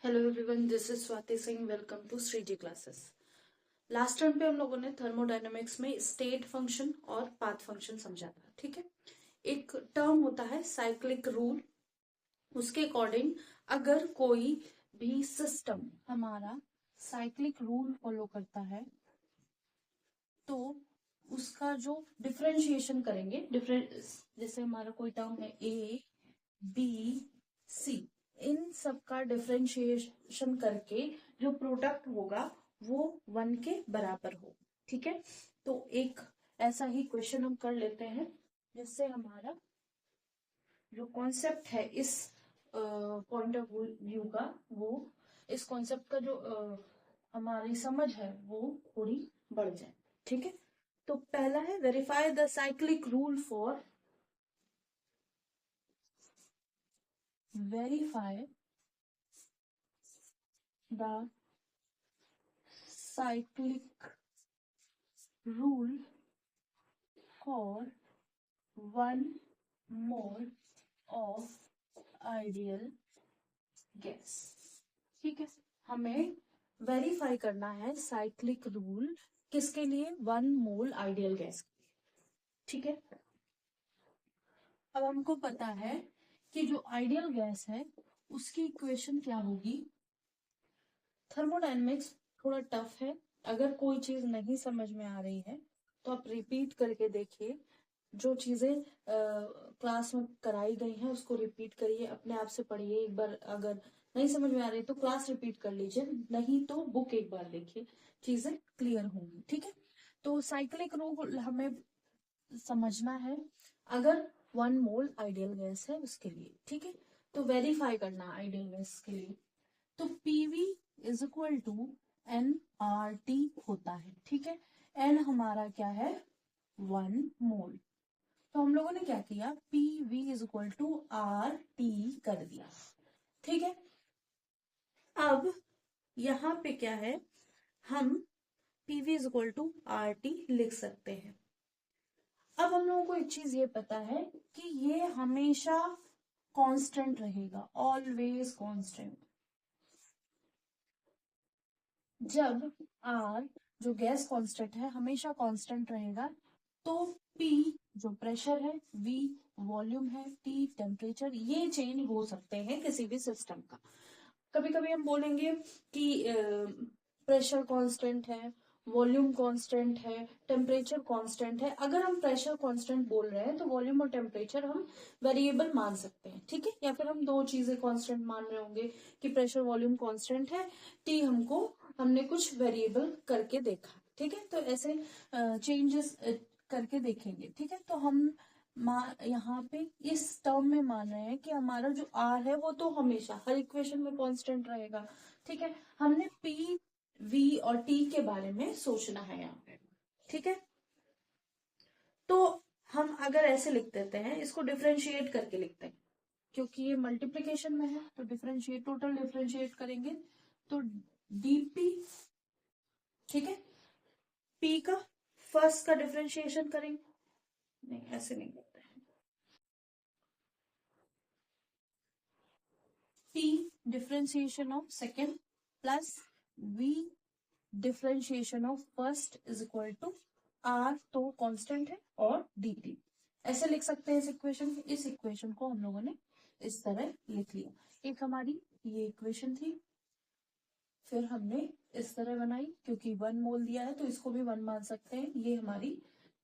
Hello everyone, this is Swati Singh. Welcome to Shreeji classes. Last time पे हम लोगों ने थर्मोडायनेमिक्स में स्टेट फंक्शन और पाथ फंक्शन समझा था। ठीक है, एक टर्म होता है साइक्लिक रूल। उसके अकॉर्डिंग अगर कोई भी सिस्टम हमारा साइक्लिक रूल फॉलो करता है तो उसका जो डिफरेंशिएशन करेंगे, डिफरेंट जैसे हमारा कोई टर्म है ए बी सी, इन सब का डिफरेंशिएशन करके जो प्रोडक्ट होगा वो 1 के बराबर हो। ठीक है, तो एक ऐसा ही क्वेश्चन हम कर लेते हैं जिससे हमारा जो कॉन्सेप्ट है इस पॉइंट ऑफ व्यू का, वो इस कॉन्सेप्ट का जो हमारी समझ है वो थोड़ी बढ़ जाए। ठीक है, तो पहला है verify the cyclic rule for verify the cyclic rule for 1 mole of ideal gas। ठीक है, हमें वेरीफाई करना है साइक्लिक रूल किसके लिए? 1 मोल आइडियल गैस के लिए। ठीक है, अब हमको पता है कि जो आइडियल गैस है उसकी इक्वेशन क्या होगी। थर्मोडायनेमिक्स थोड़ा टफ है, अगर कोई चीज नहीं समझ में आ रही है तो आप रिपीट करके देखिए। जो चीजें क्लास में कराई गई हैं उसको रिपीट करिए, अपने आप से पढ़िए। एक बार अगर नहीं समझ में आ रही तो क्लास रिपीट कर लीजिए, नहीं तो बुक एक बार देखिए, चीजें क्लियर होंगी। ठीक है, तो साइक्लिक रूल हमें समझना है अगर 1 मोल आइडियल गैस है उसके लिए। ठीक है, तो वेरीफाई करना आइडियल गैस के लिए, तो PV is equal to N R T होता है। ठीक है, एन हमारा क्या है? 1 मोल। तो हम लोगों ने क्या किया, P V is equal to R T कर दिया। ठीक है, अब यहाँ पे क्या है, हम P V is equal to R T लिख सकते हैं। अब हम लोगों को एक चीज ये पता है कि ये हमेशा कांस्टेंट रहेगा, ऑलवेज कांस्टेंट। जब आर जो गैस कांस्टेंट है हमेशा कांस्टेंट रहेगा, तो पी जो प्रेशर है, वी वॉल्यूम है, टी टेम्परेचर, ये चेंज हो सकते हैं किसी भी सिस्टम का। कभी कभी हम बोलेंगे कि प्रेशर कांस्टेंट है, वॉल्यूम कांस्टेंट है, टेम्परेचर कांस्टेंट है। अगर हम प्रेशर कांस्टेंट बोल रहे हैं तो वॉल्यूम और टेम्परेचर हम वेरिएबल मान सकते हैं। ठीक है, या फिर हम दो चीजें कांस्टेंट मान रहे होंगे कि प्रेशर वॉल्यूम कांस्टेंट है, टी हमने कुछ वेरिएबल करके देखा। ठीक है, तो ऐसे चेंजेस करके देखेंगे। ठीक है, तो हम यहाँ पे इस टर्म में मान रहे हैं कि हमारा जो आर है वो तो हमेशा हर इक्वेशन में कांस्टेंट रहेगा। ठीक है, हमने पी वी और टी के बारे में सोचना है यहाँ पे। ठीक है, तो हम अगर ऐसे लिख देते हैं, इसको डिफ्रेंशिएट करके लिखते हैं, क्योंकि ये मल्टीप्लीकेशन में है तो डिफ्रेंशिएट, टोटल डिफ्रेंशिएट करेंगे तो डीपी। ठीक है, पी का फर्स्ट का डिफ्रेंशिएशन करेंगे, नहीं ऐसे नहीं करते हैं, P differentiation of second plus V differentiation of first is equal to R, तो कांस्टेंट है, और dt। ऐसे लिख सकते हैं इस इक्वेशन को। इस इक्वेशन को हम लोगों ने इस तरह लिख लिया। एक हमारी ये इक्वेशन थी, फिर हमने इस तरह बनाई, क्योंकि 1 मोल दिया है तो इसको भी 1 मान सकते हैं। ये हमारी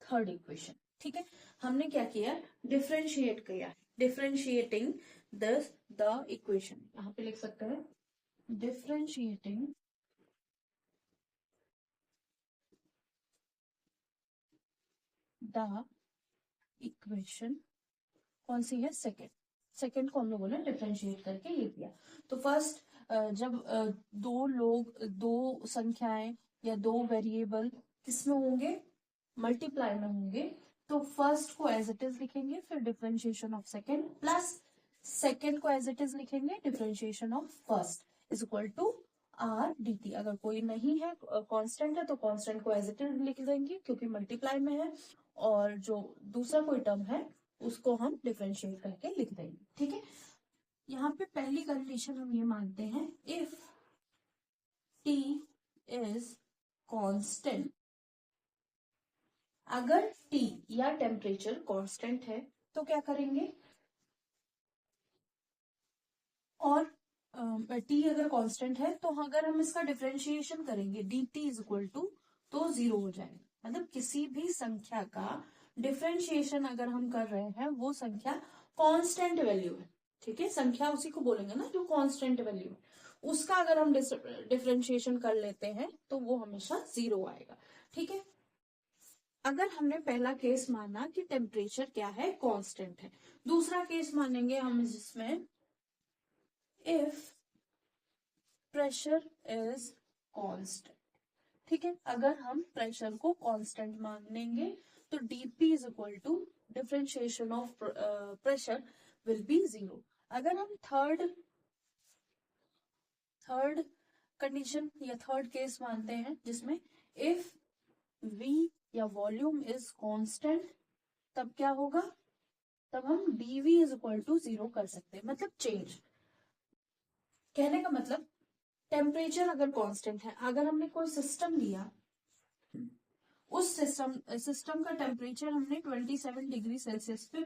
थर्ड इक्वेशन। ठीक है, हमने क्या किया, डिफ्रेंशिएट किया, डिफ्रेंशिएटिंग द इक्वेशन, यहाँ पे लिख सकते हैं डिफ्रेंशिएटिंग द इक्वेशन। कौन सी है? सेकेंड। सेकेंड को हम लोगों ने डिफ्रेंशिएट करके ये किया। तो फर्स्ट, जब दो संख्याएं या दो वेरिएबल किसमें होंगे? मल्टीप्लाई में होंगे, तो फर्स्ट को एज इट इज लिखेंगे, फिर differentiation of second plus second को एज इट इज लिखेंगे, differentiation of first is equal to R D T. अगर कोई नहीं है, कांस्टेंट है, तो कांस्टेंट को एज इट इज लिख देंगे क्योंकि मल्टीप्लाई में है, और जो दूसरा कोई टर्म है उसको हम डिफरेंशिएट करके लिख देंगे। ठीक है, यहाँ पे पहली कंडीशन हम ये मानते हैं, इफ T इज कांस्टेंट, अगर T या टेम्परेचर कांस्टेंट है तो क्या करेंगे, और T अगर कांस्टेंट है तो अगर हम इसका डिफरेंशिएशन करेंगे dt इज इक्वल टू, तो 0 हो जाएगा। मतलब किसी भी संख्या का डिफरेंशिएशन अगर हम कर रहे हैं, वो संख्या कांस्टेंट वैल्यू है, ठीक है, संख्या उसी को बोलेंगे ना जो कांस्टेंट वैल्यू है, उसका अगर हम डिफरेंशिएशन कर लेते हैं तो वो हमेशा 0 आएगा, ठीक है। अगर हमने पहला केस माना कि टेम्परेचर क्या है, कांस्टेंट है, दूसरा केस मानेंगे हम जिसमें इफ प्रेशर इज कांस्टेंट, ठीक है। अगर हम प्रेशर को कांस्टेंट मानेंगे तो dp is equal to differentiation of pressure will be 0। अगर हम थर्ड कंडीशन या थर्ड केस मानते हैं जिसमें इफ v या वॉल्यूम इज कांस्टेंट, तब क्या होगा, तब हम dv इज इक्वल टू 0 कर सकते हैं, मतलब चेंज। कहने का मतलब टेम्परेचर अगर कांस्टेंट है, अगर हमने कोई सिस्टम लिया, उस सिस्टम का टेम्परेचर हमने 27 डिग्री सेल्सियस पे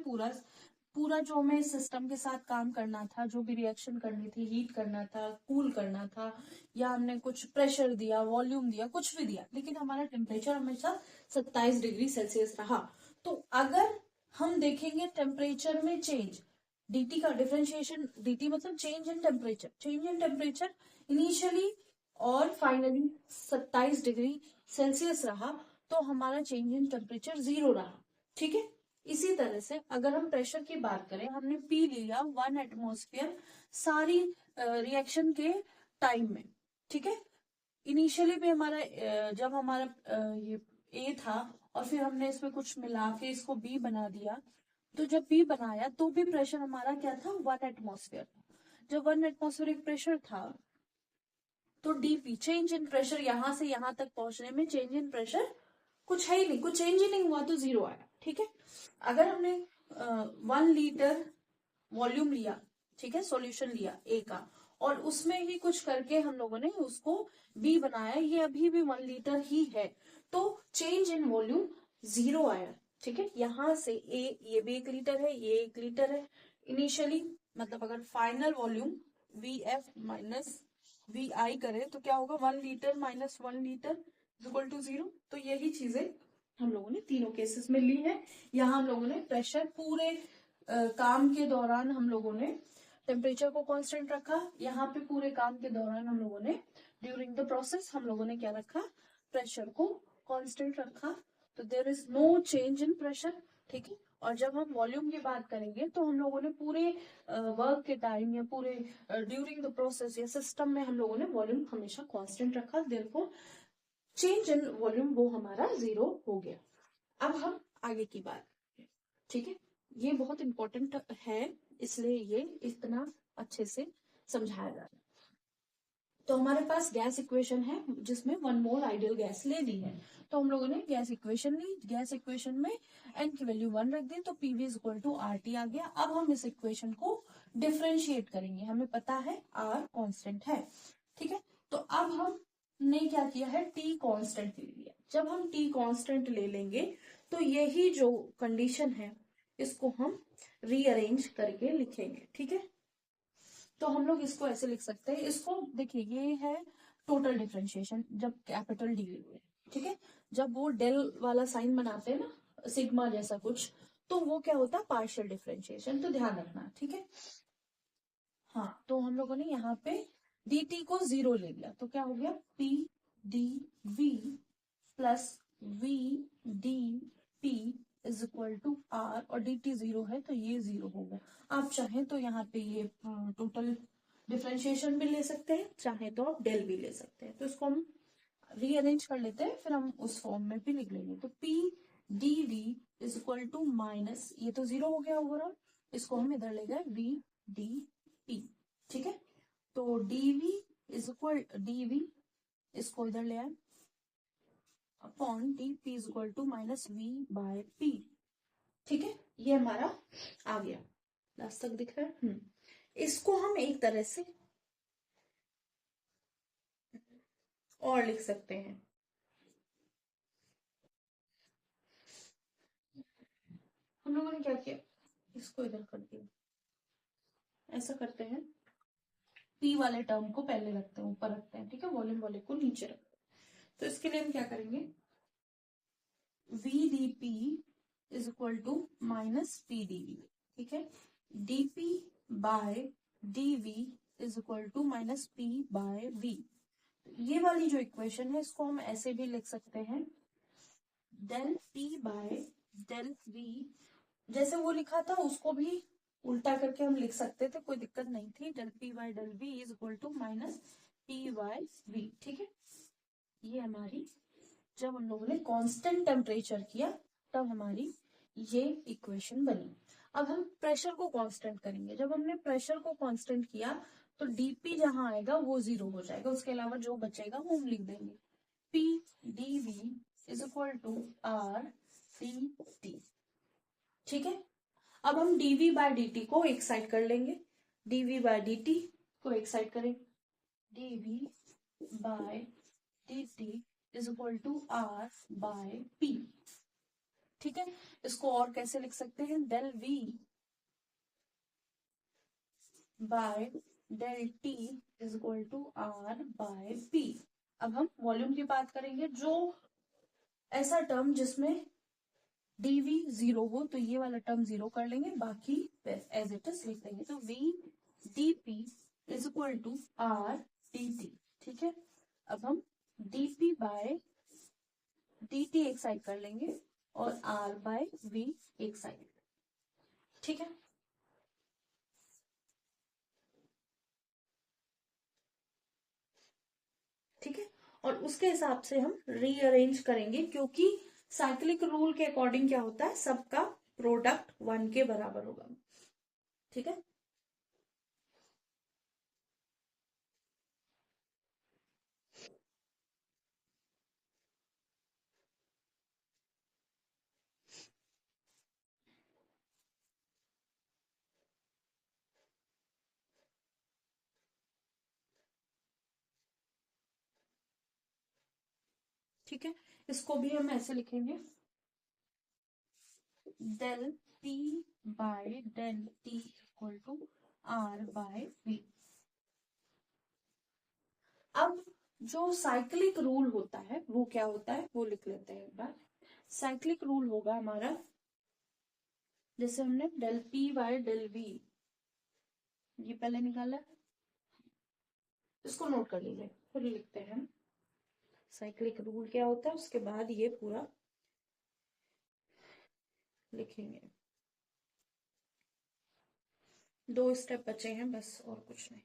पूरा जो हमें सिस्टम के साथ काम करना था, जो भी रिएक्शन करनी थी, हीट करना था, कूल करना था, या हमने कुछ प्रेशर दिया, वॉल्यूम दिया, कुछ भी दिया, लेकिन हमारा टेम्परेचर हमेशा 27 डिग्री सेल्सियस रहा। तो अगर हम देखेंगे टेम्परेचर में चेंज, dt का डिफरेंशिएशन, dt मतलब चेंज इन टेम्परेचर इनिशियली और फाइनली 27 डिग्री सेल्सियस रहा, तो हमारा चेंज इन टेम्परेचर 0 रहा, ठीक है। इसी तरह से अगर हम प्रेशर की बात करें, हमने पी लिया 1 एटमॉस्फेयर सारी रिएक्शन के टाइम में, ठीक है। इनिशियली भी हमारा जब हमारा ये ए था और फिर हमने इसमें कुछ मिला के इसको बी बना दिया, तो जब बी बनाया तो भी प्रेशर हमारा क्या था, 1 एटमॉस्फेयर। जब 1 एटमॉस्फेरिक प्रेशर था तो डीपी चेंज इन प्रेशर, यहां से यहां तक पहुंचने में चेंज इन प्रेशर कुछ है ही नहीं, कुछ चेंज ही नहीं हुआ, तो 0 आया, ठीक है। अगर हमने 1 लीटर वॉल्यूम लिया, ठीक है, सॉल्यूशन लिया ए का, और उसमें ही कुछ करके हम लोगों ने उसको बी बनाया, ये अभी भी 1 लीटर ही है, तो चेंज इन वॉल्यूम 0 आया, ठीक है। यहां से ये भी 1 लीटर है, ये 1 लीटर है इनिशियली, मतलब अगर final volume V F minus V I करें तो क्या होगा, 1 litre minus 1 litre equal to 0। तो यही चीजें हम लोगों ने तीनों केसेस में ली है। यहाँ हम लोगों ने प्रेशर पूरे काम के दौरान हम लोगों ने टेम्परेचर को कांस्टेंट रखा, यहाँ पे पूरे काम के दौरान हम लोगों ने ड्यूरिंग द प्रोसेस हम लोगों ने क्या रखा, प्रेशर को कांस्टेंट रखा। तो there is no change in pressure, ठीक है। और जब हम वॉल्यूम की बात करेंगे तो हम लोगों ने पूरे वर्क के टाइम या पूरे ड्यूरिंग द प्रोसेस या सिस्टम में हम लोगों ने वॉल्यूम हमेशा कांस्टेंट रखा, देयरफॉर चेंज इन वॉल्यूम वो हमारा 0 हो गया। अब हम आगे की बात, ठीक है, ये बहुत इंपॉर्टेंट है, इसलिए ये इतना अच्छे से समझाया जा रहा है। तो हमारे पास गैस इक्वेशन है जिसमें 1 मोल आइडियल गैस ले ली है, तो हम लोगों ने गैस इक्वेशन ली, गैस इक्वेशन में n की वैल्यू 1 रख दी, तो PV is equal to RT आ गया। अब हम इस इक्वेशन को डिफरेंशिएट करेंगे, हमें पता है R कांस्टेंट है, ठीक है। तो अब हमने क्या किया है, T कांस्टेंट ले लिया। जब हम T कांस्टेंट ले लेंगे तो यही जो कंडीशन है इसको हम रीअरेंज करके लिखेंगे, ठीक है। तो हम लोग इसको ऐसे लिख सकते हैं, इसको देखिए, ये है टोटल डिफरेंशिएशन जब कैपिटल डी है, ठीक है। जब वो डेल वाला साइन बनाते हैं ना, सिग्मा जैसा कुछ, तो वो क्या होता है, पार्शियल डिफरेंशिएशन, तो ध्यान रखना, ठीक है। हाँ, तो हम लोगों ने यहाँ पे dt को 0 ले लिया, तो क्या हो गया, p dv plus v dp is equal to r, और dt 0 है तो ये 0 होगा। आप चाहें तो यहाँ पे ये टोटल डिफरेंशिएशन भी ले सकते हैं, चाहे तो आप डेल भी ले सकते हैं। तो इसको हम रीअरेंज कर लेते हैं, फिर हम उस फॉर्म में भी लिख लेंगे। तो p dv is equal to minus, ये तो 0 हो गया ओवरऑल, इसको हम इधर ले गए v dp, ठीक है। तो dv इज इक्वल dv, इसको इधर ले आए, upon dp is equal to minus v by p, ठीक है। ये हमारा आ गया, लास्ट तक दिख रहा है। इसको हम एक तरह से और लिख सकते हैं। हम लोगों ने क्या किया, इसको इधर कर दिया, ऐसा करते हैं, पी वाले टर्म को पहले रखते हैं, ऊपर रखते हैं, ठीक है, वॉल्यूम वाले को नीचे रखते हैं। तो इसके लिए हम क्या करेंगे, V D P is equal to minus P D V, ठीक है, dp by dv is equal to minus p by v। ये वाली जो इक्वेशन है इसको हम ऐसे भी लिख सकते हैं, del p by del v, जैसे वो लिखा था उसको भी उल्टा करके हम लिख सकते थे, कोई दिक्कत नहीं थी। Del p by del v is equal to minus p by v, ठीक है। ये हमारी, जब हम लोगों ने कांस्टेंट टेम्परेचर किया तब हमारी ये इक्वेशन बनी। अब हम प्रेशर को कांस्टेंट करेंगे, जब हमने प्रेशर को कांस्टेंट किया तो डीपी जहां आएगा वो 0 हो जाएगा, उसके अलावा जो बचेगा वो हम लिख देंगे, P D V is equal to R D T, ठीक है। अब हम dv बाय dt को एक साइड कर लेंगे, dv बाय dt को एक साइड करेंगे, dv by dt is equal to r by p, ठीक है। इसको और कैसे लिख सकते हैं, del v by del t is equal to r by p। अब हम वॉल्यूम की बात करेंगे, जो ऐसा टर्म जिसमें dv 0 हो तो ये वाला टर्म 0 कर लेंगे, बाकी एज इट इज लिख देंगे, तो v dp is equal to r dt, ठीक है। अब हम dp बाय dt एक साइड कर लेंगे और r बाय v एक साइड, ठीक है। ठीक है, और उसके हिसाब से हम रीअरेंज करेंगे, क्योंकि साइक्लिक रूल के अकॉर्डिंग क्या होता है, सबका प्रोडक्ट 1 के बराबर होगा, ठीक है। ठीक है, इसको भी हम ऐसे लिखेंगे, del P by del T equal to R by V। अब जो साइक्लिक रूल होता है वो क्या होता है वो लिख लेते हैं एक बार। साइक्लिक रूल होगा हमारा, जैसे हमने del P by del V ये पहले निकाला, इसको नोट कर लीजिए, फिर लिखते हैं साइक्लिक रूल क्या होता है, उसके बाद ये पूरा लिखेंगे। 2 स्टेप बचे हैं बस, और कुछ नहीं।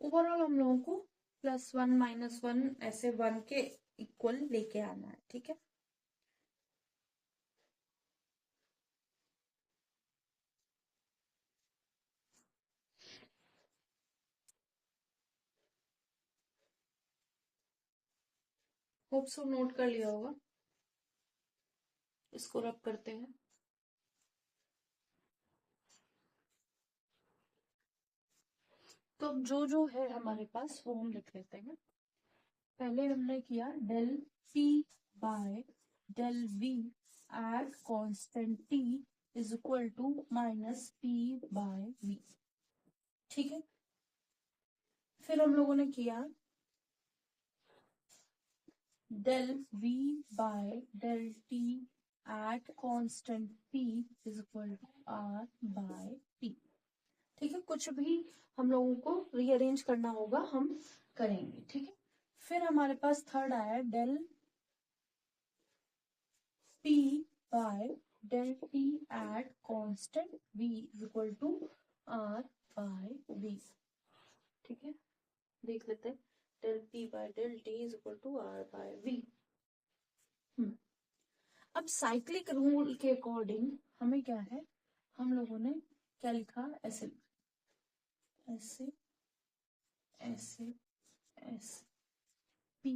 ओवरऑल हम लोगों को +1 -1 ऐसे 1 के इक्वल लेके आना है, ठीक है। होप सो नोट कर लिया होगा, इसको रब करते हैं। तो जो है हमारे पास वो हम लिख लेते हैं। पहले हमने किया del P by del V at constant T is equal to minus P by V, ठीक है। फिर हम लोगों ने किया del V by del T at constant P is equal to R by P, ठीक है। कुछ भी हम लोगों को रीअरेंज करना होगा हम करेंगे, ठीक है। फिर हमारे पास थर्ड आया del P by del T at constant V is equal to R by V, ठीक है। देख लेते हैं, del P by del T is equal to R by V। अब साइक्लिक रूल के अकॉर्डिंग हमें क्या है, हम लोगों ने क्या लिखा, ऐसे ऐसे ऐसे ऐसे P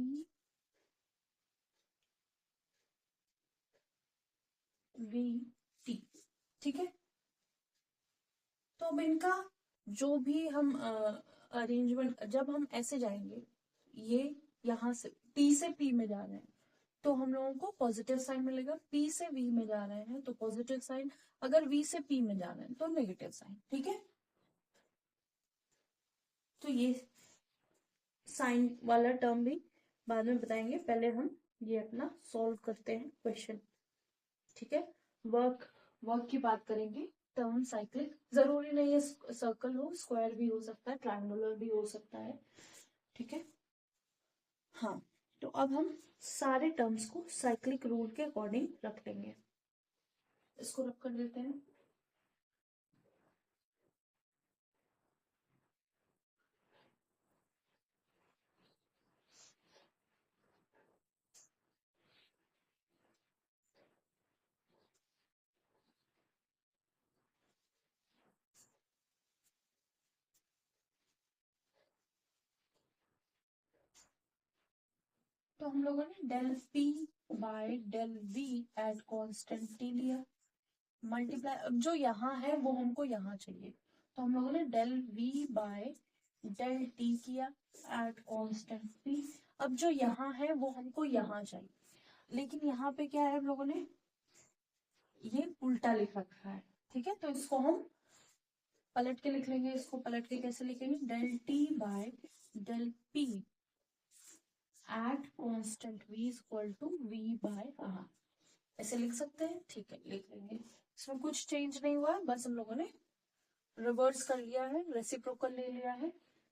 V T, ठीक है। तो अब इनका जो भी हम अरेंजमेंट, जब हम ऐसे जाएंगे, ये यहाँ से T से P में जा रहे हैं तो हम लोगों को पॉजिटिव साइन मिलेगा, P से V में जा रहे हैं तो पॉजिटिव साइन, अगर V से P में जा रहे हैं तो नेगेटिव साइन, ठीक है। तो ये साइन वाला टर्म भी बाद में बताएंगे, पहले हम ये अपना सॉल्व करते हैं क्वेश्चन, ठीक है। वर्क वर्क की बात करेंगे। टर्म साइक्लिक जरूरी नहीं है सर्कल हो, स्क्वायर भी हो सकता है, ट्रायंगुलर भी हो सकता है, ठीक है। हाँ, तो अब हम सारे टर्म्स को साइक्लिक रूल के अकॉर्डिंग रख लेंगे। इसको रख कर देते हैं। तो हम लोगों ने del P by del V at constant T लिया, मल्टीप्लाई, अब जो यहाँ है वो हमको यहाँ चाहिए, तो हम लोगों ने del V by del T किया एट कॉन्स्टेंट पी। अब जो यहाँ है वो हमको यहाँ चाहिए, लेकिन यहाँ पे क्या है, हम लोगों ने ये उल्टा लिख रखा है, ठीक है। तो इसको हम पलट के लिख लेंगे, इसको पलट के कैसे लिखेंगे, del T by del P at constant v is equal to v by r, ऐसे लिख सकते हैं, ठीक है, लिख लेंगे। इसमें कुछ चेंज नहीं हुआ है, बस हम लोगों ने रिवर्स कर लिया है, रेसिप्रोकल ले लिया है।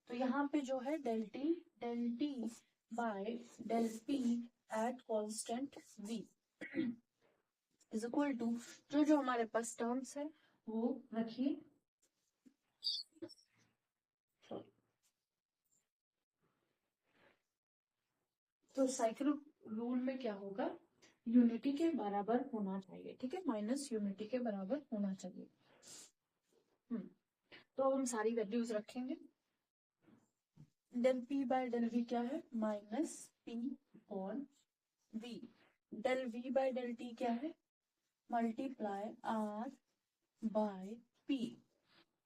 तो यहाँ पे जो है del T by del P at constant v is equal to, जो जो हमारे पास टर्म्स है वो रखिए, तो साइकिल रूल में क्या होगा, यूनिटी के बराबर होना चाहिए, ठीक है, माइनस यूनिटी के बराबर होना चाहिए। तो अब हम सारी वैल्यूज रखेंगे। Del P by del V क्या है, minus P upon V. Del V by del T क्या है, मल्टीप्लाई आर बाय पी।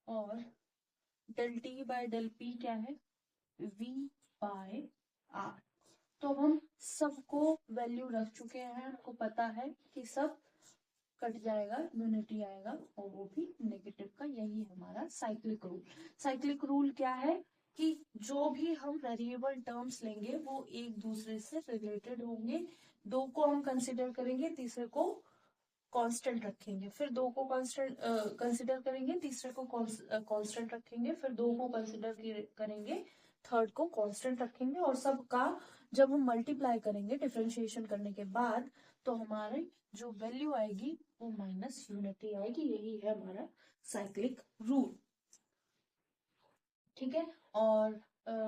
और del T by del P क्या है, वी बाय आर। तो अब हम सबको वैल्यू रख चुके हैं, हमको पता है कि सब कट जाएगा, यूनिटी आएगा, और वो भी नेगेटिव का। यही हमारा साइक्लिक रूल। साइक्लिक रूल क्या है कि जो भी हम वेरिएबल टर्म्स लेंगे वो एक दूसरे से रिलेटेड होंगे, दो को हम कंसिडर करेंगे, तीसरे को कांस्टेंट रखेंगे, फिर दो को कांस्टेंट कंसिडर करेंगे, तीसरे को कांस्टेंट रखेंगे, फिर दो को कंसिडर करेंगे, थर्ड को कांस्टेंट रखेंगे, और सबका जब हम मल्टीप्लाई करेंगे डिफरेंशिएशन करने के बाद, तो हमारी जो वैल्यू आएगी वो माइनस यूनिटी आएगी। यही है हमारा साइक्लिक रूल, ठीक है। और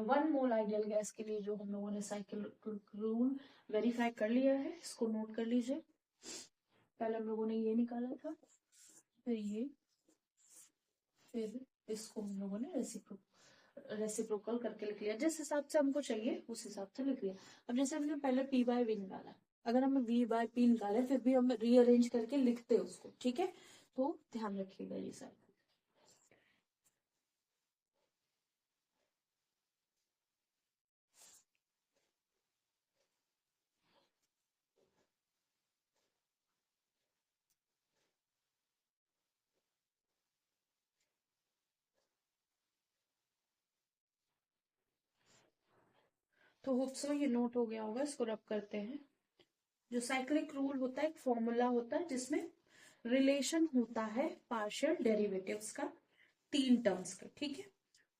1 मोल आइडियल गैस के लिए जो हम लोगों ने साइक्लिक रूल वेरीफाई कर लिया है, इसको नोट कर लीजिए। पहले हम लोगों ने ये निकाला था, फिर ये, फिर इसको हम लोगों ने रेसिप्रोकल करके लिख लिया, जिस हिसाब से हमको चाहिए उस हिसाब से लिख लिया। अब जैसे हमने पहले पी बाय वी निकाला, अगर हमें वी बाय पी निकाले फिर भी हम रीअरेंज करके लिखते उसको, ठीक है, तो ध्यान रखिएगा ये सब। तो होप सो ये नोट हो गया होगा, इसको रब करते हैं। जो साइक्लिक रूल होता है, एक फॉर्मूला होता है जिसमें रिलेशन होता है पार्शियल डेरिवेटिव्स का, 3 टर्म्स का, ठीक है,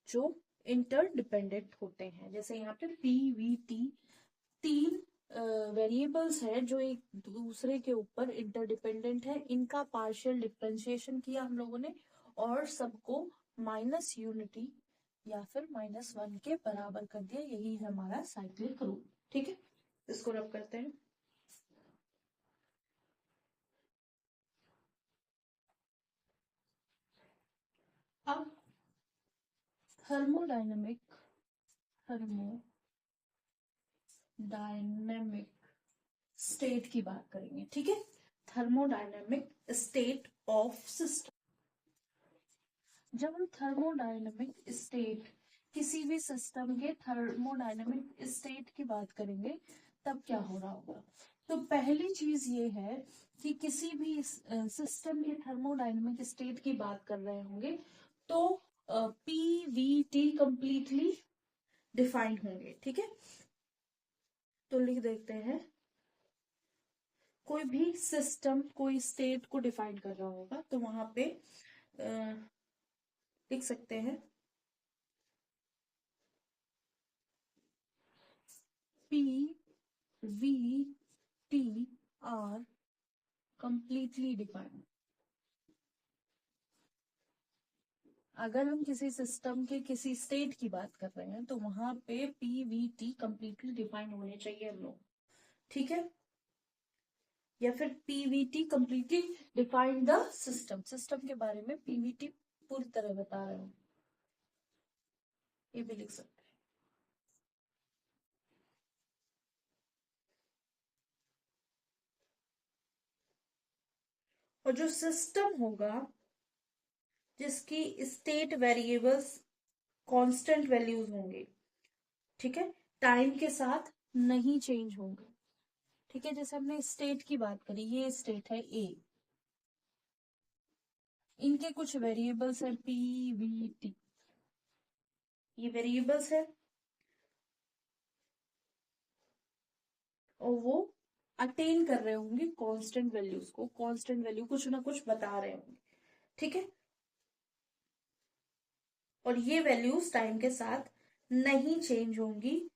जो इंटरडिपेंडेंट होते हैं। जैसे यहाँ पे पी वी टी 3 वेरिएबल्स है जो एक दूसरे के ऊपर इंटरडिपेंडेंट है, इनका पार्शियल डिफरेंशिएशन किया हम लोगों ने, और सबको माइनस यूनिटी या फिर -1 के बराबर कर दिया। यही है हमारा साइक्लिक रूल, ठीक है। इसको रब करते हैं। अब थर्मोडायनेमिक थर्मोडायनेमिक स्टेट की बात करेंगे, ठीक है। Thermodynamic state of system. जब हम थर्मोडायनेमिक स्टेट, किसी भी सिस्टम के थर्मोडायनेमिक स्टेट की बात करेंगे तब क्या हो रहा होगा। तो पहली चीज ये है कि किसी भी सिस्टम के थर्मोडायनेमिक स्टेट की बात कर रहे होंगे तो पीवीटी कंप्लीटली डिफाइंड होंगे, ठीक है। तो लिख देते हैं, कोई भी सिस्टम कोई स्टेट को डिफाइन कर रहा होगा तो वहां पे लिख सकते हैं P V T R completely defined. अगर हम किसी सिस्टम के किसी स्टेट की बात कर रहे हैं तो वहां पे पीवीटी कंप्लीटली डिफाइंड होने चाहिए हम लोग, ठीक है। या फिर Pvt completely define the system, system के बारे में पीवीटी पूरी तरह बता रहे हो, ये भी लिख सकते हैं। और जो सिस्टम होगा जिसकी स्टेट वेरिएबल्स कांस्टेंट वैल्यूज होंगे, ठीक है, टाइम के साथ नहीं चेंज होंगे, ठीक है। जैसे हमने स्टेट की बात करी, ये स्टेट है ए, इनके कुछ वेरिएबल्स है पी वी टी, ये वेरिएबल्स है और वो अटेन कर रहे होंगे कांस्टेंट वैल्यूज को, कांस्टेंट वैल्यू कुछ ना कुछ बता रहे होंगे, ठीक है। और ये वैल्यूज टाइम के साथ नहीं चेंज होंगी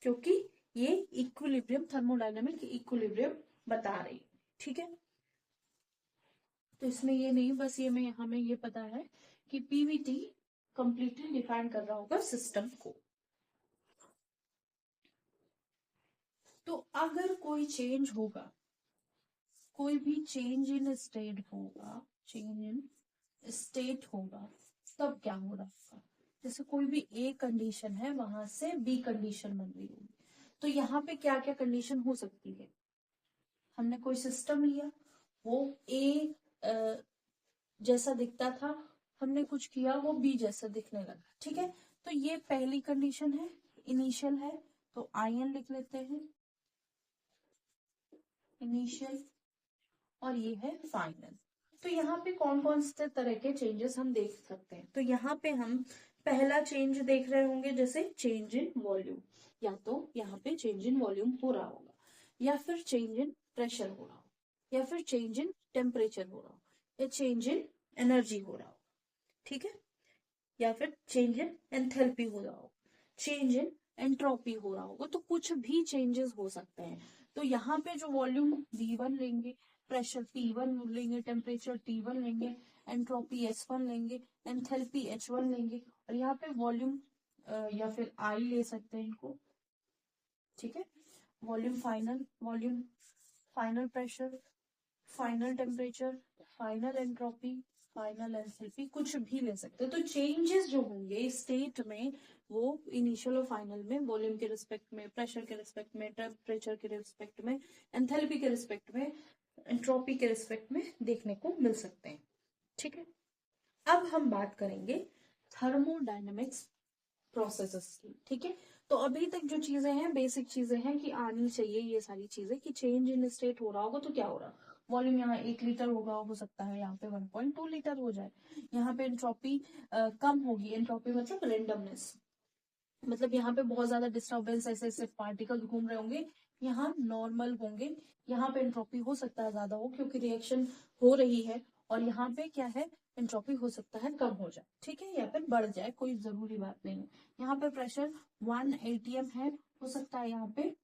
क्योंकि ये इक्विलिब्रियम, थर्मोडायनेमिक इक्विलिब्रियम बता रही है, ठीक है। तो इसमें ये नहीं, बस ये में हमें ये पता है कि पीवीटी कंप्लीटली डिफाइन कर रहा होगा सिस्टम को। तो अगर कोई चेंज होगा, कोई भी चेंज इन स्टेट होगा, चेंज इन स्टेट होगा, तब क्या हो रहा होगा। जैसे कोई भी ए कंडीशन है वहां से बी कंडीशन बन रही होगी, तो यहाँ पे क्या क्या कंडीशन हो सकती है। हमने कोई सिस्टम लिया, वो ए जैसा दिखता था, हमने कुछ किया वो बी जैसा दिखने लगा, ठीक है। तो ये पहली कंडीशन है, इनिशियल है, तो आईएन लिख लेते हैं, इनिशियल, और ये है फाइनल। तो यहाँ पे कौन कौन से तरह के चेंजेस हम देख सकते हैं। तो यहाँ पे हम पहला चेंज देख रहे होंगे, जैसे चेंज इन वॉल्यूम, या तो यहाँ पे चेंज इन वॉल्यूम हो रहा होगा, या फिर चेंज इन प्रेशर हो रहा हो, या फिर चेंज इन टेम्परेचर हो रहा हो, या चेंज इन एनर्जी हो रहा हो, ठीक है। या फिर चेंज इन एंथैल्पी हो रहा हो, चेंज इन एंट्रोपी हो रहा होगा, तो कुछ भी चेंजेस हो सकते हैं। तो यहाँ पे जो वॉल्यूम V1 लेंगे, प्रेशर P1 लेंगे, टेम्परेचर T1 लेंगे, एंट्रोपी S1 लेंगे, एंथैल्पी H1 लेंगे, और यहाँ पे वॉल्यूम या फिर I ले सकते हैं इनको, ठीक है। Volume final pressure, final temperature, final entropy, final enthalpy, कुछ भी ले सकते हैं। तो चेंजेस जो होंगे स्टेट में वो इनिशियल और फाइनल में, वॉल्यूम के रिस्पेक्ट में, प्रेशर के रिस्पेक्ट में, टेम्परेचर के रिस्पेक्ट में, एंथैल्पी के रिस्पेक्ट में, एंट्रोपी के रिस्पेक्ट में देखने को मिल सकते हैं, ठीक है। अब हम बात करेंगे थर्मोडायनेमिक्स प्रोसेसेस की, ठीक है। तो अभी तक जो चीजें हैं, बेसिक चीजें हैं कि आनी चाहिए ये सारी चीजें, कि चेंज इन स्टेट हो रहा होगा तो क्या हो रहा, वॉल्यूम यहाँ 1 लीटर होगा, हो सकता है यहाँ पे 1.2 लीटर हो जाए। यहाँ पे एंट्रोपी कम होगी, एंट्रोपी मतलब रेंडमनेस, मतलब यहाँ पे बहुत ज्यादा डिस्टर्बेंस, ऐसे ऐसे पार्टिकल घूम रहे होंगे, यहाँ नॉर्मल होंगे। यहाँ पे एंट्रोपी हो सकता है ज्यादा हो क्योंकि रिएक्शन हो रही है, और यहाँ पे क्या है, एंट्रोपी हो सकता है कम हो जाए, ठीक है, या फिर बढ़ जाए, कोई जरूरी बात नहीं है। यहाँ पे प्रेशर 1 atm है, हो सकता है यहाँ पे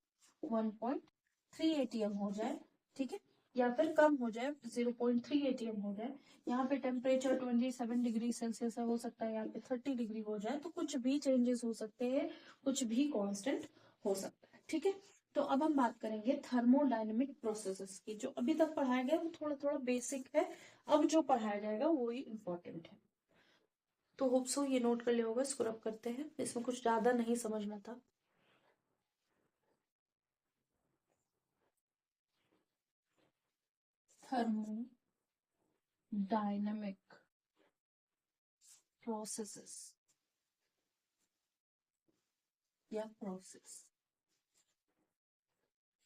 1.3 atm हो जाए, ठीक है, या फिर कम हो जाए, 0.3 atm हो जाए। यहाँ पे टेम्परेचर 27 डिग्री सेल्सियस है, हो सकता है यहाँ पे 30 डिग्री हो जाए। तो कुछ भी चेंजेस हो सकते हैं, कुछ भी कांस्टेंट हो सकता है, ठीक है। तो अब हम बात करेंगे थर्मोडायनेमिक प्रोसेसेस की। जो अभी तक पढ़ाया गया वो थोड़ा थोड़ा बेसिक है, अब जो पढ़ाया जाएगा वो ही इम्पोर्टेंट है। तो होप सो ये नोट कर लिया होगा, इसको रब करते हैं, इसमें कुछ ज्यादा नहीं समझना था। thermodynamic processes या प्रोसेस।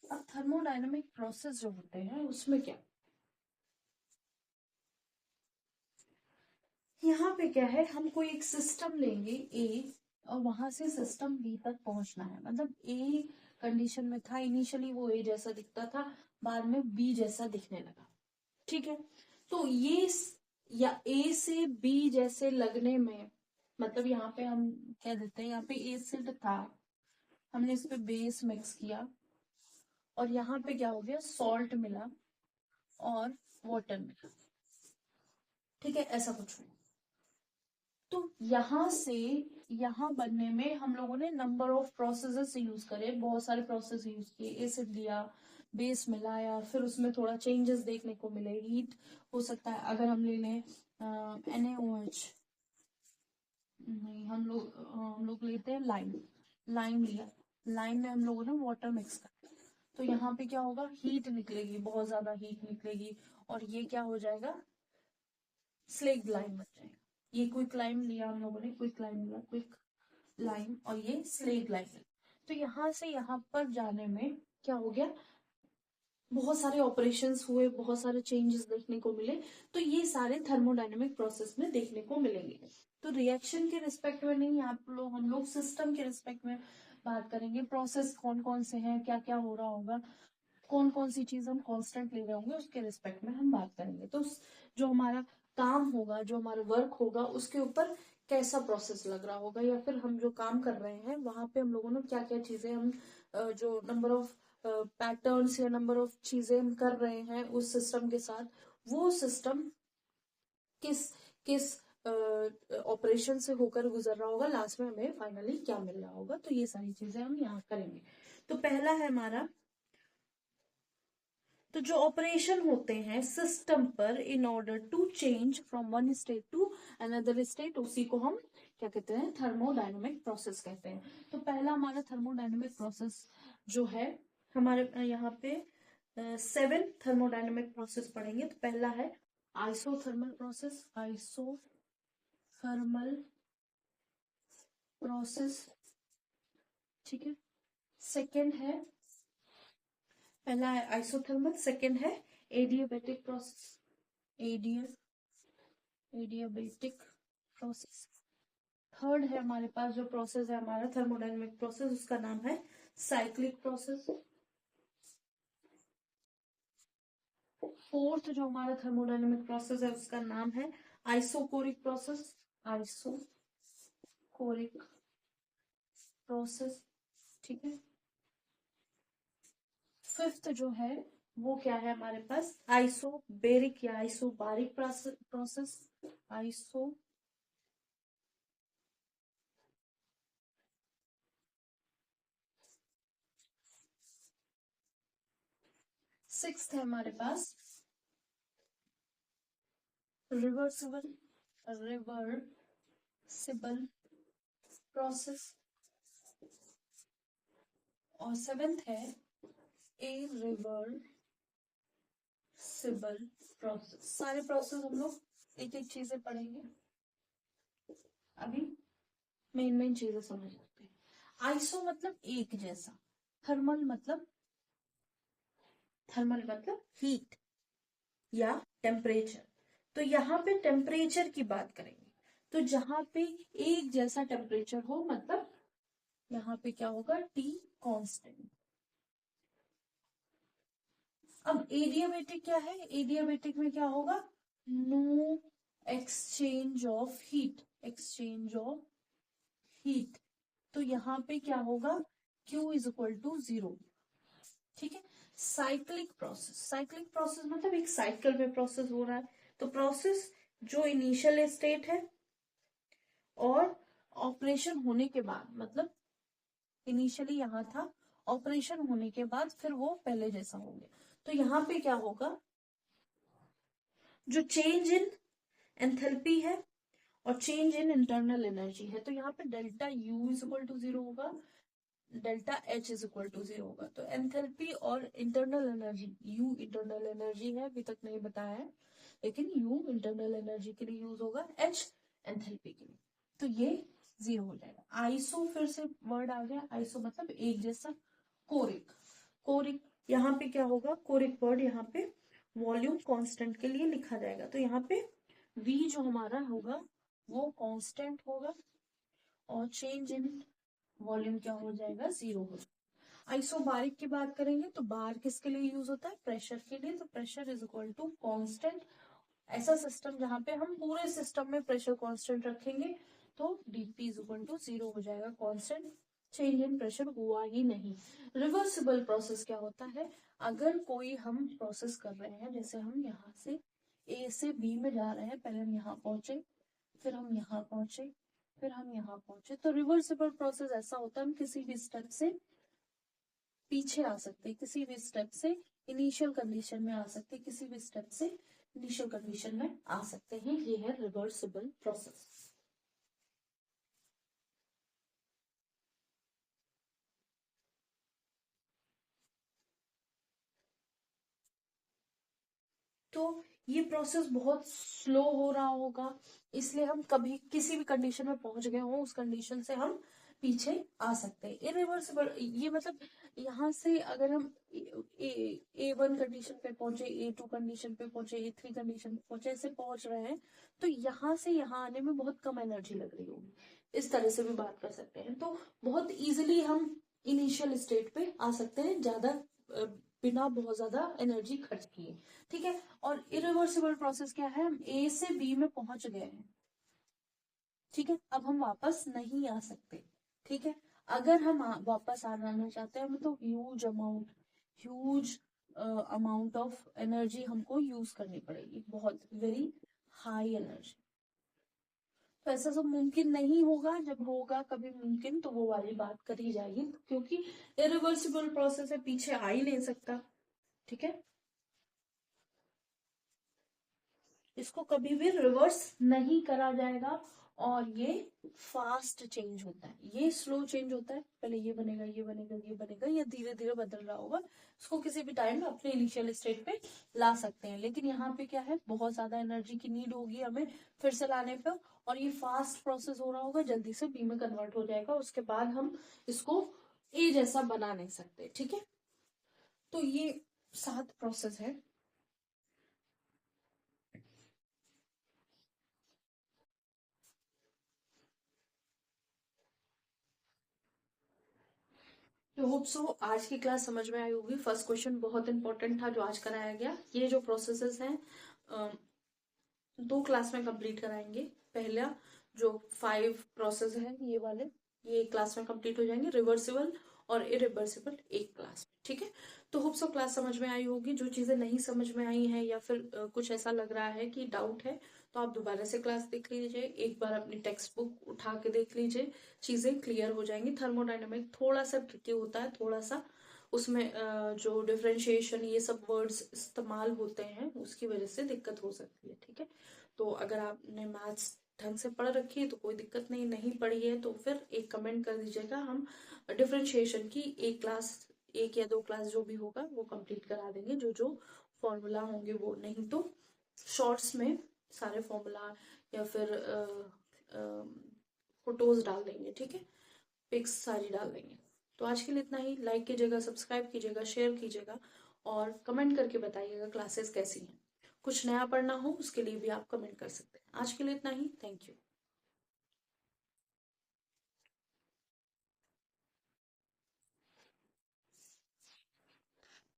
अब थर्मोडायनामिक प्रोसेस जो होते हैं उसमें क्या, यहाँ पे क्या है, हम कोई एक सिस्टम लेंगे ए और वहां से सिस्टम बी तक पहुंचना है। मतलब ए कंडीशन में था इनिशियली, वो ए जैसा दिखता था, बाद में बी जैसा दिखने लगा। ठीक है, तो ये या ए से बी जैसे लगने में, मतलब यहाँ पे हम कह देते हैं, यहाँ पे एसिड था, हमने इस पे बेस मिक्स किया और यहाँ पे क्या हो गया, सॉल्ट मिला और वाटर मिला। ठीक है, ऐसा कुछ हुआ। तो यहाँ से यहाँ बनने में हम लोगों ने नंबर ऑफ प्रोसेसेस यूज करे, बहुत सारे प्रोसेस यूज किए, एसिड लिया, बेस मिलाया, फिर उसमें थोड़ा चेंजेस देखने को मिले, हीट हो सकता है। अगर हम ले लें NaOH, नहीं, हम लोग लेते हैं लाइम, लाइम लिया, लाइम में हम लोगों ने वाटर मिक्स कर, तो यहाँ पे क्या होगा, हीट निकलेगी, बहुत ज्यादा हीट निकलेगी और ये क्या हो जाएगा, स्लेग लाइम बन जाएगा। ये क्विक लाइम लिया हम लोगों ने, क्विक लाइम लिया, क्विक लाइम, और ये स्लेग लाइम। तो यहाँ से यहाँ पर जाने में क्या हो गया, बहुत सारे ऑपरेशंस हुए, बहुत सारे चेंजेस देखने को मिले। तो ये सारे थर्मोडायनेमिक प्रोसेस में देखने को मिलेंगे। तो रिएक्शन के रिस्पेक्ट में नहीं, हम लोग सिस्टम के रिस्पेक्ट में बात करेंगे। प्रोसेस कौन कौन से हैं, क्या क्या हो रहा होगा, कौन कौन सी चीज हम कांस्टेंट ले रहे होंगे, उसके रिस्पेक्ट में हम बात करेंगे। तो जो हमारा काम होगा, जो हमारा वर्क होगा, उसके ऊपर कैसा प्रोसेस लग रहा होगा, या फिर हम जो काम कर रहे हैं वहां पे हम लोगों ने क्या क्या चीजें, हम जो नंबर ऑफ पैटर्न्स या नंबर ऑफ चीजें हम कर रहे हैं उस सिस्टम के साथ, वो सिस्टम किस किस ऑपरेशन से होकर गुजर रहा होगा, लास्ट में हमें फाइनली क्या मिल रहा होगा। तो ये सारी चीजें हम यहाँ करेंगे। तो पहला है हमारा, तो जो ऑपरेशन होते हैं सिस्टम पर in order to change from one state to another state, उसी को हम क्या कहते हैं, थर्मोडायनेमिक प्रोसेस कहते हैं। तो पहला हमारा थर्मोडायनेमिक प्रोसेस जो है, हमारे यहाँ पे 7 थर्मोडायनेमिक प्रोसेस पढ़ेंगे। तो पहला है आइसोथर्मल प्रोसेस, आइसोथर्मल प्रोसेस। ठीक है, सेकेंड है, पहला है आइसोथर्मल, सेकेंड है adiabatic process, adiabatic process. Third है हमारे पास जो प्रोसेस है हमारा थर्मोडायनेमिक प्रोसेस, उसका नाम है साइक्लिक प्रोसेस। फोर्थ जो हमारा थर्मोडायनेमिक प्रोसेस है उसका नाम है आइसोकोरिक प्रोसेस, आइसोकोरिक प्रोसेस। ठीक है, फिफ्थ जो है वो क्या है हमारे पास, आइसोबेरिक या आइसोबारिक प्रोसेस, आइसो सिक्स्थ है हमारे पास रिवर्सिबल प्रोसेस, और सेवेंथ है इरिवर्सिबल प्रोसेस। सारे प्रोसेस हम लोग एक एक चीजें पढ़ेंगे, अभी मेन चीजें समझ लेते हैं। आइसो मतलब एक जैसा, थर्मल मतलब हीट या टेम्परेचर। तो यहाँ पे टेम्परेचर की बात करेंगे, तो जहां पे एक जैसा टेम्परेचर हो, मतलब यहाँ पे क्या होगा, T कांस्टेंट। अब एडियाबैटिक क्या है, एडियाबैटिक में क्या होगा, नो एक्सचेंज ऑफ हीट, तो यहाँ पे क्या होगा, Q इज इक्वल टू 0। ठीक है, साइक्लिक प्रोसेस मतलब एक साइकिल में प्रोसेस हो रहा है। तो प्रोसेस जो इनिशियल स्टेट है और ऑपरेशन होने के बाद, मतलब इनिशियली यहाँ था, ऑपरेशन होने के बाद फिर वो पहले जैसा हो गया। तो यहाँ पे क्या होगा, जो चेंज इन एंथैल्पी है और चेंज इन इंटरनल एनर्जी है, तो यहाँ पे delta U is equal to 0 होगा, delta H is equal to 0 होगा। तो एंथैल्पी और internal energy, U internal energy है, अभी तक नहीं बताया है, लेकिन यू इंटरनल एनर्जी के लिए यूज होगा, एच एंथैल्पी के लिए। तो ये 0 हो जाएगा। आइसो फिर से वर्ड आ गया, आइसो मतलब एक जैसा। कोरिक, कोरिक यहाँ पे क्या होगा, कोरिक वर्ड यहाँ पे वॉल्यूम कांस्टेंट के लिए लिखा जाएगा। तो यहाँ पे V जो हमारा होगा वो कांस्टेंट होगा और चेंज इन वॉल्यूम क्या हो जाएगा, 0 हो जाएगा। आइसोबारिक की बात करेंगे तो बार किसके लिए यूज होता है, प्रेशर के लिए। तो pressure is equal to constant, ऐसा सिस्टम जहां पे हम पूरे सिस्टम में प्रेशर कांस्टेंट रखेंगे तो डीपी इज इक्वल टू 0 हो जाएगा, कांस्टेंट, चेंज इन प्रेशर हुआ ही नहीं। रिवर्सिबल प्रोसेस क्या होता है, अगर कोई हम प्रोसेस कर रहे हैं, जैसे हम यहाँ से ए से बी में जा रहे हैं, पहले हम यहाँ पहुंचे, फिर हम यहाँ पहुंचे, फिर हम यहाँ पहुंचे, तो रिवर्सिबल प्रोसेस ऐसा होता है हम किसी भी स्टेप से पीछे आ सकते हैं, किसी भी स्टेप से इनिशियल कंडीशन में आ सकते हैं, किसी भी स्टेप से इनिशियल कंडीशन में आ सकते हैं। ये है रिवर्सिबल प्रोसेस। तो ये प्रोसेस बहुत स्लो हो रहा होगा, इसलिए हम कभी किसी भी कंडीशन में पहुंच गए हो, उस कंडीशन से हम पीछे आ सकते हैं। इरिवर्सिबल ये मतलब यहाँ से अगर हम A1 कंडीशन पे पहुंचे, A2 कंडीशन पे पहुंचे, A3 कंडीशन पे पहुंचे, ऐसे पहुंच रहे हैं, तो यहाँ से यहाँ आने में बहुत कम एनर्जी लग रही होगी, इस तरह से भी बात कर सकते हैं। तो बहुत इजिली हम इनिशियल स्टेट पे आ सकते हैं, ज्यादा बिना बहुत ज्यादा एनर्जी खर्च किए, ठीक है। और इरिवर्सिबल प्रोसेस क्या है, हम ए से बी में पहुंच गए हैं, ठीक है, अब हम वापस नहीं आ सकते, ठीक है। अगर हम वापस आना चाहते हैं तो ह्यूज अमाउंट ऑफ एनर्जी हमको यूज करनी पड़ेगी, बहुत वेरी हाई एनर्जी। तो ऐसा सब मुमकिन नहीं होगा, जब होगा कभी मुमकिन तो वो वाली बात करी जाएगी, क्योंकि इरिवर्सिबल प्रोसेस है, पीछे आ ही नहीं सकता, ठीक है। इसको कभी भी रिवर्स नहीं करा जाएगा, और ये फास्ट चेंज होता है, ये स्लो चेंज होता है, पहले ये बनेगा, ये बनेगा, ये बनेगा, ये धीरे धीरे बदल रहा होगा, इसको किसी भी टाइम अपने इनिशियल स्टेट पे ला सकते हैं। लेकिन यहाँ पे क्या है, बहुत ज्यादा एनर्जी की नीड होगी हमें फिर से लाने पर, और ये फास्ट प्रोसेस हो रहा होगा, जल्दी से बी में कन्वर्ट हो जाएगा, उसके बाद हम इसको ए जैसा बना नहीं सकते, ठीक है। तो ये 7 प्रोसेस है। तो होप सो आज की क्लास समझ में आई होगी। फर्स्ट क्वेश्चन बहुत इंपॉर्टेंट था जो आज कराया गया। ये जो प्रोसेसेस हैं 2 क्लास में कंप्लीट कराएंगे। पहला जो 5 प्रोसेस है ये वाले, ये एक क्लास में कंप्लीट हो जाएंगे, रिवर्सिबल और इरिवर्सिबल एक क्लास में, ठीक है। तो होप सो क्लास समझ में आई होगी। जो चीजें नहीं समझ में आई हैं या फिर कुछ ऐसा लग रहा है कि डाउट है, तो आप दोबारा से क्लास देख लीजिए, एक बार अपनी टेक्स्ट बुक उठा के देख लीजिए, चीजें क्लियर हो जाएंगी। थर्मोडायनेमिक थोड़ा सा ट्रिकी होता है, थोड़ा सा उसमें जो डिफरेंशिएशन ये सब वर्ड्स इस्तेमाल होते हैं उसकी वजह से दिक्कत हो सकती है, ठीक है। तो अगर आपने मैथ्स ढंग से पढ़ रखी है तो कोई दिक्कत नहीं, नहीं पढ़ी है तो फिर एक कमेंट कर दीजिएगा, हम डिफरेंशिएशन की एक क्लास, 1 या 2 क्लास जो भी होगा वो कंप्लीट करा देंगे, जो जो फॉर्मूला होंगे वो, नहीं तो शॉर्ट्स में सारे फॉर्मूला या फिर फोटोज डाल देंगे, ठीक है, पिक्स सारी डाल देंगे। तो आज के लिए इतना ही। लाइक कीजिएगा, सब्सक्राइब कीजिएगा, शेयर कीजिएगा और कमेंट करके बताइएगा क्लासेस कैसी हैं। कुछ नया पढ़ना हो उसके लिए भी आप कमेंट कर सकते हैं। आज के लिए इतना ही। Thank you.